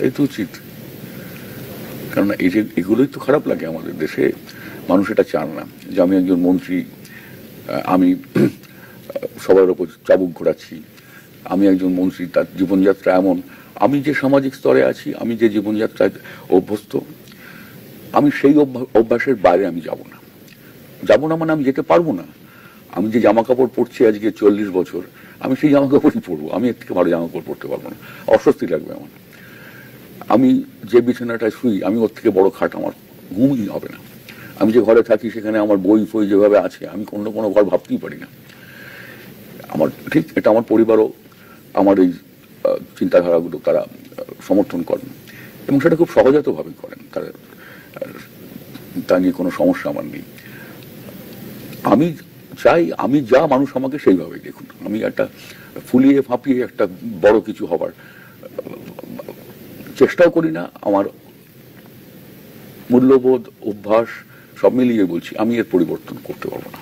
এটাই তো উচিত, কারণ এই যে এগুলোই তো খারাপ লাগে আমাদের দেশে। মানুষ এটা চান না যে আমি একজন মন্ত্রী, আমি সবার ওপর চাবুক ঘোরাচ্ছি। আমি একজন মন্ত্রী, তার জীবনযাত্রা এমন, আমি যে সামাজিক স্তরে আছি, আমি যে জীবনযাত্রায় অভ্যস্ত, আমি সেই অভ্যাসের বাইরে আমি যাব না। মানে আমি যেতে পারবো না। আমি যে জামা কাপড় পরছি আজকে 40 বছর, আমি সেই জামা কাপড়ই পরবো, আমি এর থেকে ভালো জামা কাপড় পরতে পারবো না, অস্বস্তি লাগবে আমার। আমি যে বিছানাটায় শুই, আমি ওর থেকে বড় খাট আমার ঘুমই হবে না। আমি যে ঘরে থাকি সেখানে আমার বই ফই যেভাবে আছে, আমি কোনো ঘর ভাবতেই পারি না। আমার ঠিক এটা আমার পরিবারও আমার এই চিন্তাধারাগুলো তারা সমর্থন করেন, এবং সেটা খুব সহজাতভাবেই করেন। তা নিয়ে কোনো সমস্যা আমার নেই। আমি চাই আমি যা, মানুষ আমাকে সেইভাবেই দেখুন। আমি একটা ফুলিয়ে ফাঁপিয়ে একটা বড় কিছু হবার চেষ্টাও করি না। আমার মূল্যবোধ, অভ্যাস সব মিলিয়ে বলছি, আমি এর পরিবর্তন করতে পারবো না।